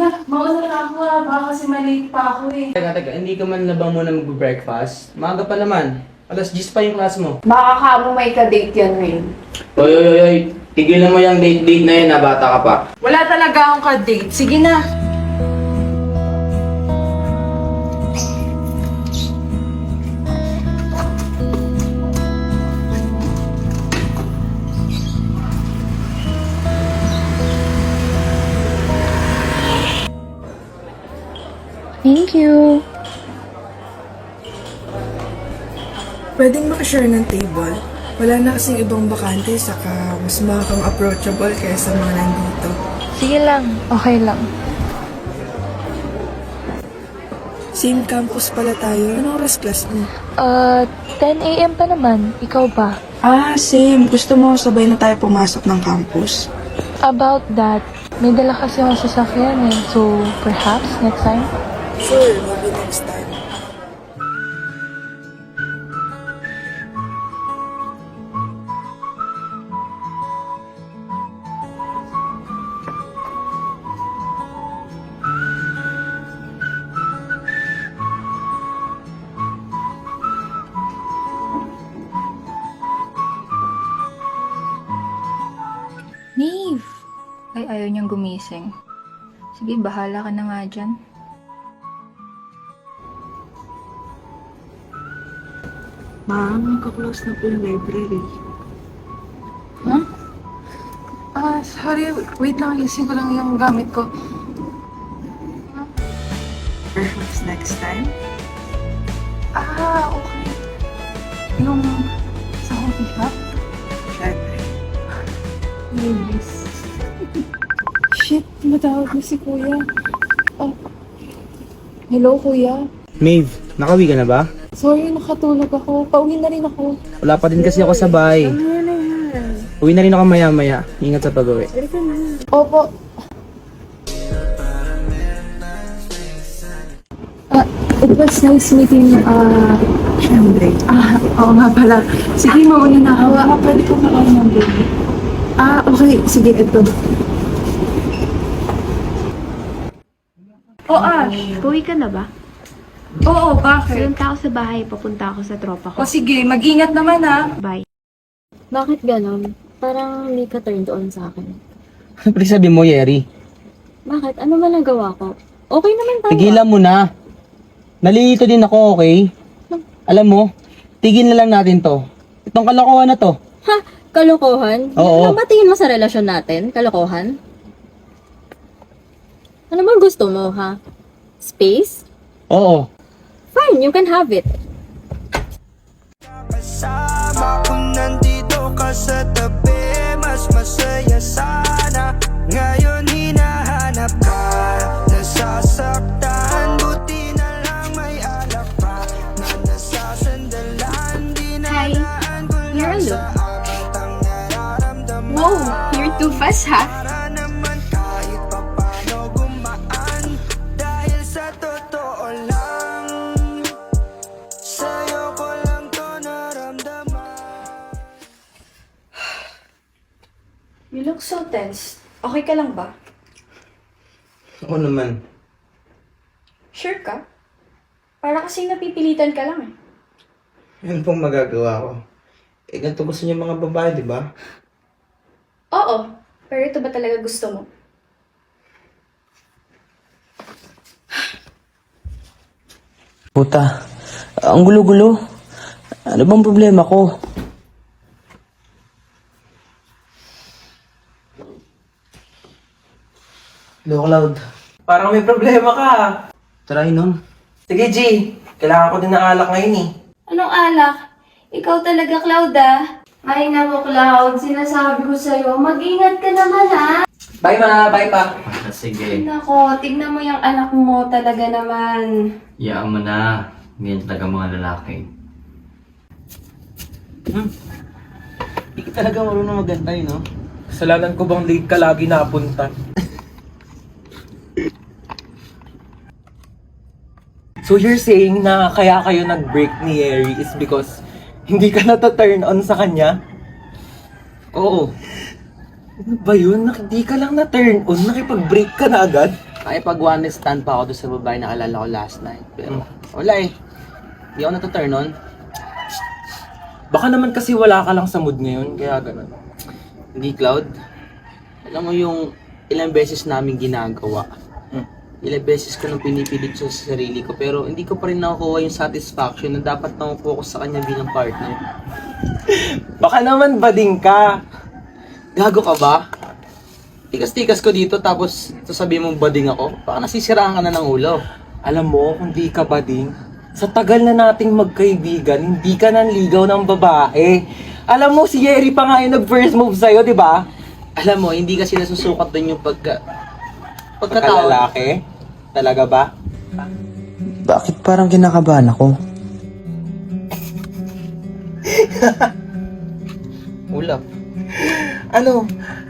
na, mauna na ako baka kasi malate pa ako eh. Teka, hindi ka man labang muna mag-breakfast? Maaga pa naman. Alas 10 pa yung class mo. Baka ka mo may ka-date yan ngayon. Oy. Tigilan mo yung date na yun na bata ka pa. Wala talaga akong ka-date. Sige na. Thank you. Pwedeng makashare ng table. Wala na kasing ibang bakante, saka mas makakang approachable kaysa mga nandito. Sige lang. Okay lang. Same campus pala tayo. Anong oras class mo? 10 a.m. pa naman. Ikaw ba? Same. Gusto mo sabay na tayo pumasok ng campus? About that, may dala kasi akong sasakyan eh. So, perhaps next time? Sure, maybe next time. Neve! Ay, ayaw niyang gumising. Sige, bahala ka na nga dyan. Ma'am, magka-close na po yung library. Huh? Sorry. Wait lang. Ayusin ko lang yung gamit ko. Perhaps next time? Okay. Yung sa coffee shop? Syempre. Yes. Shit, matawag na si Kuya. Oh. Hello, Kuya. Maeve, nakawi ka na ba? Sorry, nakatulog ako. Pauwi na rin ako. Wala pa din kasi ako sabay. Uwi na rin ako maya-maya. Ingat sa pag-uwi. Opo. It was nice meeting, Syempre. oo nga pala. Sige, mauna na ako. Pwede ko makaon ng baby. Okay. Sige, ito. Ash. Uwi ka na ba? Oo, bakit? Punta ako sa bahay, papunta ako sa tropa ko. O sige, mag-ingat naman ha. Bye. Bakit ganon? Parang hindi ka turned on sa akin. Ano pala sabi mo, Yeri? Bakit? Ano ba nagawa ko? Okay naman tayo. Tigilan mo na. Nalilito din ako, okay? Alam mo, tigil na lang natin to. Itong kalokohan na to. Ha? Kalokohan? Oo. Ano ba tingin mo sa relasyon natin? Kalokohan? Ano bang gusto mo, ha? Space? Oo. Fine, you can have it. Kasama kung nandito ka sa tabi, mas masaya sana. Ngayon hinahanap ka, nasasaktan. Buti na lang may alak pa na nasasandalan. Di na daan ko you're lang sa alone. awit ang nararamdaman. Wow, you're too fast ha? Para naman kahit papano gumaan, dahil sa totoo lang, sa'yo ko lang to naramdaman. You look so tense. Okay ka lang ba? Oo naman. Sure ka? Para kasi napipilitan ka lang eh. Yan pong magagawa ko. Ganito gusto niyo mga babae, di ba? Oo, pero ito ba talaga gusto mo? Puta, ang gulo-gulo. Ano bang problema ko? Hello, Cloud. Parang may problema ka. Tara, inom. Sige, G. Kailangan ko din ng alak ngayon eh. Anong alak? Ikaw talaga, Cloud Ay nako, Cloud. Sinasabi ko sa'yo, mag-ingat ka naman ha. Bye ma, bye pa. Sige, Nako, tignan mo yung anak mo talaga naman. iyaan mo na. Ganyan talaga mga lalaki. Hindi ka talaga marunong magantay, no? Kasalanan ko bang late ka lagi napunta? So you're saying na kaya kayo nag-break ni Yeri is because hindi ka na-turn on sa kanya? Oo. Ano ba yun? Hindi ka lang na-turn on, nakipag-break ka na agad? Pag one night stand pa ako doon sa babae na alala ko last night. Pero wala eh. Hindi ako natuturn on. Baka naman kasi wala ka lang sa mood ngayon, kaya ganun. Hindi, Cloud. Alam mo yung ilang beses namin ginagawa. Ilang beses ko nang pinipilit sa sarili ko, pero hindi ko pa rin nakukuha yung satisfaction na dapat na focus sa kanya bilang partner. Baka naman bading ka. Gago ka ba? Tikas-tikas ko dito tapos sasabihin mong bading ako? Baka nasisiraan ka na ng ulo. Alam mo, kung di ka bading, sa tagal na nating magkaibigan, hindi ka nanligaw ng babae. Alam mo, si Yeri pa nga yung nag-first move sa'yo, di ba? Alam mo, hindi kasi nasusukat doon yung pagkatao. Pagkalalaki? Talaga ba? Bakit parang kinakabahan ako? Ulap. Ano?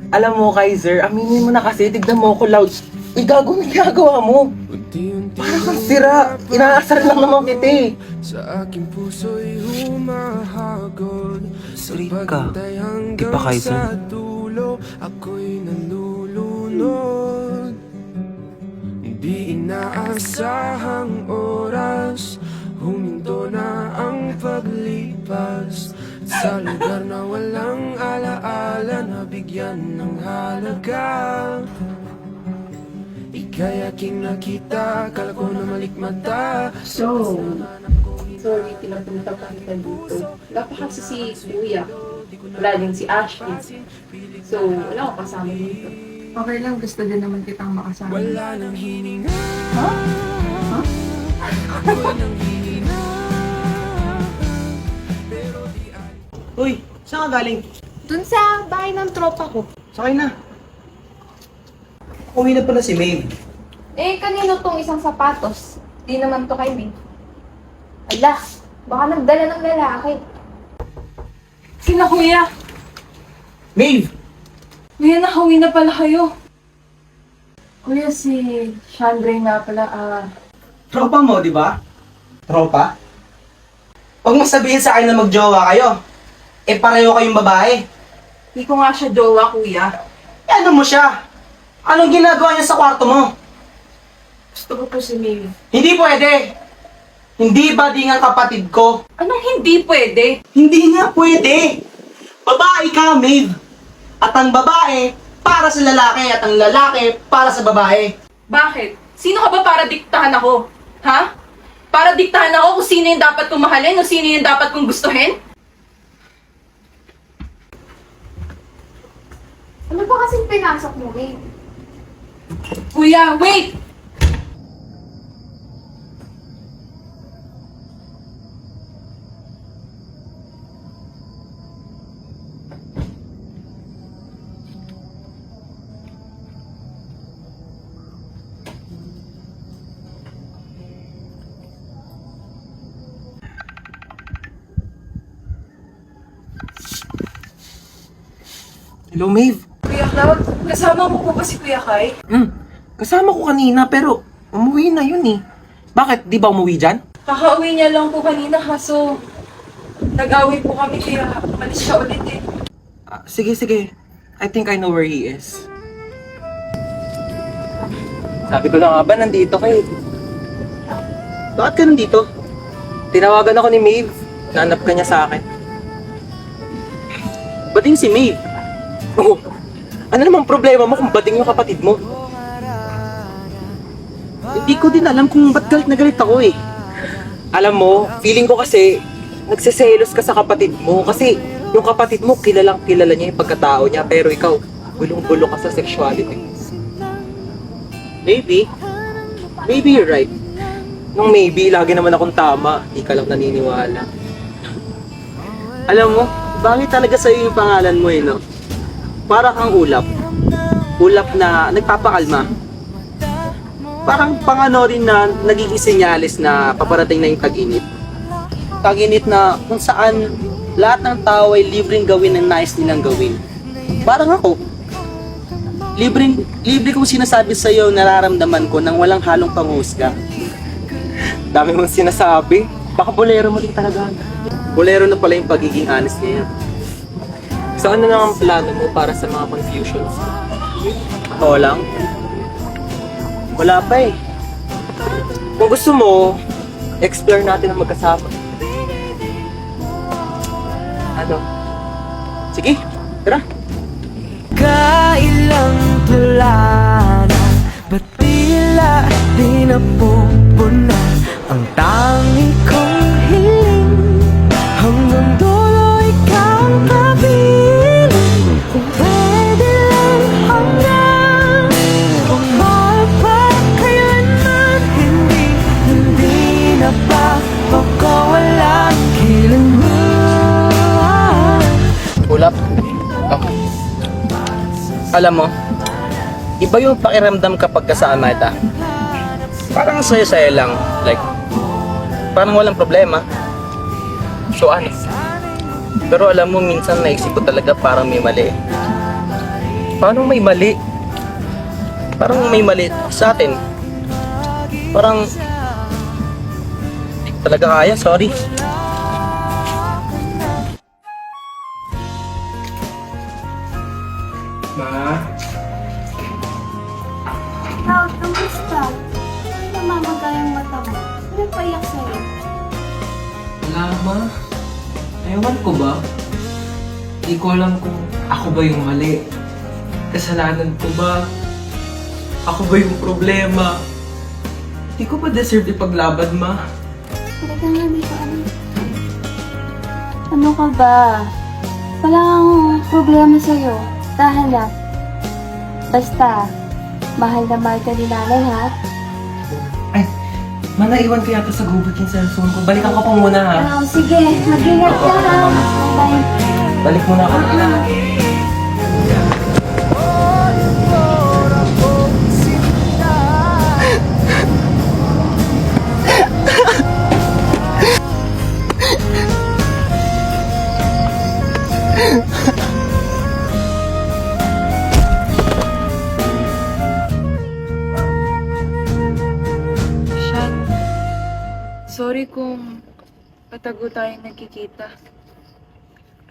Alam mo, Kaiser, aminin mo na kasi, tignan mo ako loud. Uy, gago na ginagawa mo. Parang kang sira. Inaasar lang naman kita eh. Sa aking puso'y humahagod. Straight ka. Di ba, Kaiser? Sa dulo, ako'y nalulunod. Di inaasahang oras, huminto na ang paglipas. Sa lugar na walang alaala, nabigyan ng halaga. Ika'y aking nakita, kala ko na malikmata. So, sorry, pinapunta pa kita dito. Wala pa kasi si Kuya. Wala din si Ashley. So, wala akong kasama dito. Okay lang, gusto din naman kitang makasama. Wala nang hininga. Ha? Ha? Wala nang hininga. Uy, saan ka galing? Dun sa bahay ng tropa ko. Sakay na. Uwi na pala si Maeve. Eh, kanino tong isang sapatos? Di naman to kay May. Ala, baka nagdala ng lalaki. Sina Kuya? Maeve! Kuya, nakauwi na pala kayo. Kuya, si Chandra nga pala, Tropa mo, di ba? Tropa? Huwag mo sabihin sa akin na magjowa kayo. Eh, pareho kayong babae. Hindi ko nga siya jowa, Kuya. Eh, ano mo siya? Anong ginagawa niya sa kwarto mo? Gusto ko po si Mimi. Hindi pwede. Hindi ba di nga kapatid ko? Anong hindi pwede? Hindi nga pwede. Babae ka, Maeve. At ang babae, para sa lalaki. At ang lalaki, para sa babae. Bakit? Sino ka ba para diktahan ako? Ha? Para diktahan ako kung sino yung dapat kong mahalin o sino yung dapat kong gustuhin? Ano ba kasing pinasok mo, May? Kuya, wait! Hello, Maeve. Kuya Cloud, kasama mo po ba si Kuya Kai? Kasama ko kanina pero umuwi na yun eh. Bakit? Di ba umuwi dyan? Kakauwi niya lang po kanina kaso nag-away po kami kaya malis siya ulit eh. Sige, sige. I think I know where he is. Sabi ko na nga ba, nandito kayo. Bakit ka nandito? Tinawagan ako ni Maeve. Nanap ka niya sa akin. Ba't yung si Maeve? Oh, ano namang problema mo kung bading yung kapatid mo? Hindi ko din alam kung ba't galit na galit ako eh. Alam mo, feeling ko kasi nagsiselos ka sa kapatid mo kasi yung kapatid mo kilalang kilala niya yung pagkatao niya pero ikaw bulong-bulo ka sa sexuality. Maybe. Maybe you're right. Nung maybe, lagi naman akong tama, di ka lang naniniwala. Alam mo, bagay talaga sa'yo yung pangalan mo eh, no? Para kang ulap. Ulap na nagpapakalma. Parang pangano rin na nagiging senyalis na paparating na yung tag-init. Tag-init na kung saan lahat ng tao ay libreng gawin ng nais nilang gawin. Parang ako. Libre kong sinasabi sa'yo nararamdaman ko nang walang halong panghusga. Dami mong sinasabi, baka bolero mo din talaga. Bolero na pala yung pagiging honest niya. So ano na ang plano mo para sa mga confusions? Oo lang. Wala pa eh. Kung gusto mo, explore natin ang magkasama. Ano? Sige, tara. Kailang tula na, ba't tila di napupunan ang tangi kong hiling? Hanggang dulo ikaw ang kapiling. Kung pwede lang hanggang magpakailanman, hindi na pa makawalan kailanman. Ulap. Okay. Alam mo, iba yung pakiramdam kapag kasama kita. Parang saya-saya lang. Like, parang walang problema. So ano? Pero alam mo, minsan naisip ko talaga parang may mali. Paano may mali? Parang may mali sa atin. Parang di ko talaga kaya, sorry. Ma? Cloud, kamusta? Namamaga yung mata mo. Ano payak sa'yo? Wala, ma. Ewan ko ba? Di ko alam kung ako ba yung mali. Kasalanan ko ba? Ako ba yung problema? Di ko ba deserve ipaglaban, ma? Talaga nga, dito ano ka ba? Wala kang problema sa'yo. Tahanap. Basta, mahal na mahal ka ni nanay, ha? Ay, ma, naiwan ko yata sa gubat yung cellphone ko. Balikan ko pa muna, ha? Sige, mag-ingat ka, ha? Bye. Balik muna ako. Shan, sorry kung patago tayo nagkikita.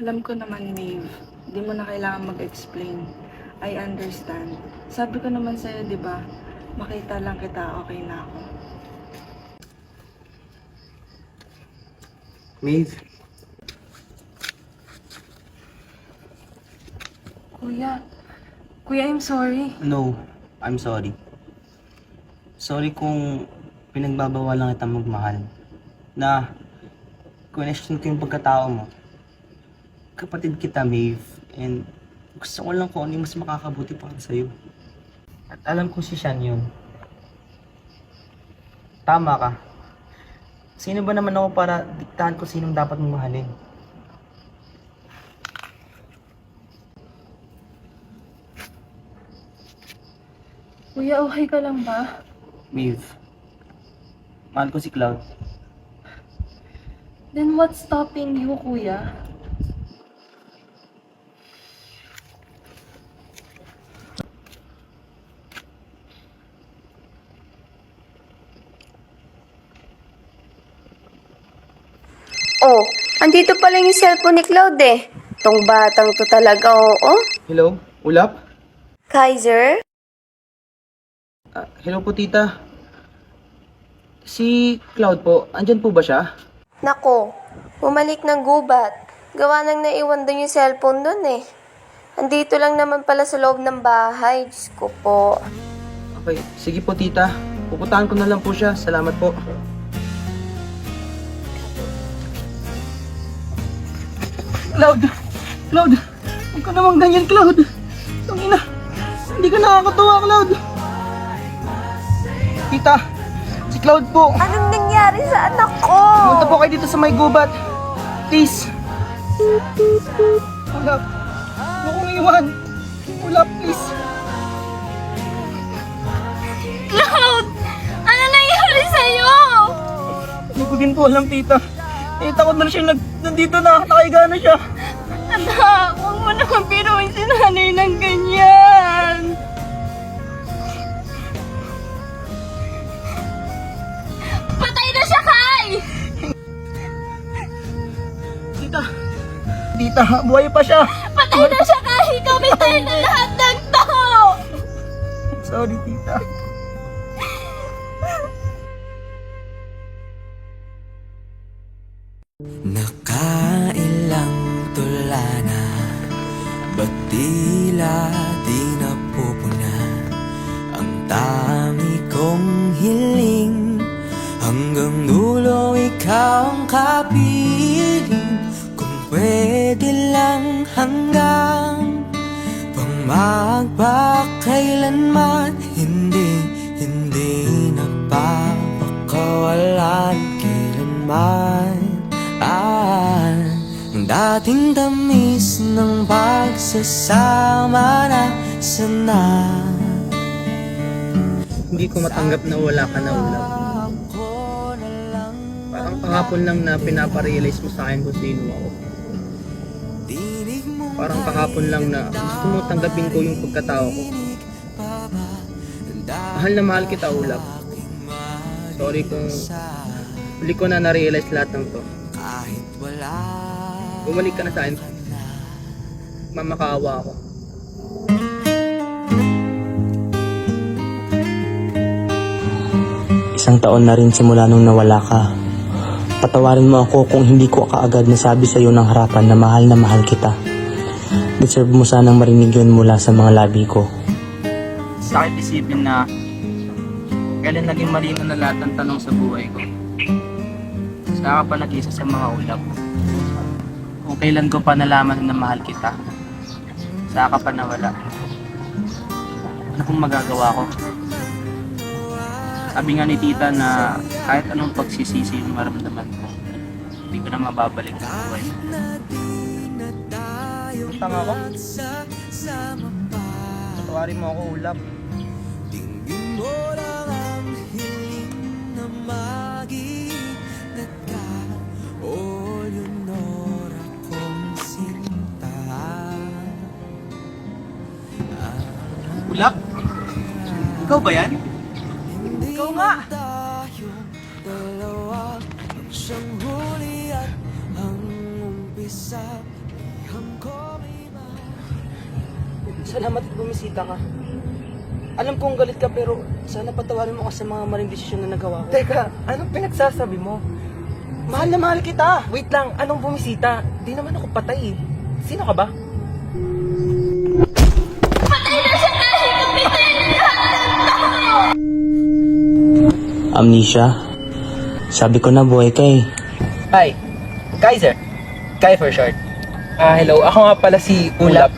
Alam ko naman, Maeve, di mo na kailangan mag-explain. I understand. Sabi ko naman sa'yo, di ba, makita lang kita, okay na ako. Maeve, Kuya, I'm sorry. no, I'm sorry. Sorry kung pinagbabawalan kita magmahal. Na, question ko yung pagkatao mo. Kapatid kita, Maeve, and gusto ko lang kung ano yung mas makakabuti para sa'yo. At alam ko si Shan yun. Tama ka. Sino ba naman ako para diktahan ko sinong dapat mong mahalin? Kuya, okay ka lang ba? Maeve, mahal ko si Cloud. Then what's stopping you, kuya? Oh, andito pala yung cellphone ni Cloud eh. Tong batang to talaga, oo. Hello? Ulap? Kaiser? Hello po, tita. Si Cloud po, andyan po ba siya? Nako, bumalik ng gubat. Gawa nang naiwan doon yung cellphone doon eh. Andito lang naman pala sa loob ng bahay. Diyos ko po. Okay, sige po, tita. Pupuntahan ko na lang po siya. Salamat po. Cloud! Cloud! Huwag ka naman ganyan, Cloud! Tangina! Hindi ka nakakatuwa, Cloud! Tita! Si Cloud po! Anong nangyari sa anak ko? Pumunta po kayo dito sa may gubat! Please! Ulap! Huwag kong iwan! Ulap, please! Cloud! Ano nangyari sa'yo? Hindi ko din po alam, tita. Eh, takot na siya nandito na. Nakahiga na siya. Anak, huwag mo naman pinuhin si nanay ng ganyan. Patay na siya, Kai! Tita, buhay pa siya. Patay na siya, Kai! Ikaw bitay na lahat ng tao! Sorry, tita. Tila di napupuna ang dami kong hiling. Hanggang dulo ikaw ang kapiling. Kung pwede lang hanggang pang magpakailanman. Hindi nagpapakawalan kailanman. Ang dating tamis ng pagsasama na sana. Hindi ko matanggap na wala ka na ulap. Parang kahapon lang na pinaparealize mo sa akin kung sino ako. Parang kahapon lang na gusto mo tanggapin ko yung pagkatao ko. Mahal na mahal kita, ulap. Sorry kung huli ko na na-realize lahat ng to. Bumalik ka na sa akin. Mamakaawa ako. Isang taon na rin simula nung nawala ka. Patawarin mo ako kung hindi ko kaagad nasabi sa iyo ng harapan na mahal kita. Deserve mo sanang marinig yun mula sa mga labi ko. Sakit isipin na kailan naging malino na lahat ng tanong sa buhay ko. Saka pa nag-isa sa mga ulap. Kung kailan ko pa nalaman na mahal kita, saka pa nawala. Ano kung magagawa ko? Sabi nga ni tita na kahit anong pagsisisi yung maramdaman ko, hindi ko na mababalik sa buhay. Tama ko? Patawarin mo ako, ulap. Ulap? Ikaw ba yan? Ikaw nga! Salamat at bumisita ka. Alam kong galit ka pero sana patawarin mo ka sa mga maling desisyon na nagawa ko. Teka, anong pinagsasabi mo? Mahal na mahal kita! Wait lang, anong bumisita? Di naman ako patay. Sino ka ba? Amnesia? Sabi ko na buhay ka eh. Hi, Kaiser. Kai for short. Hello, ako nga pala si Ulap.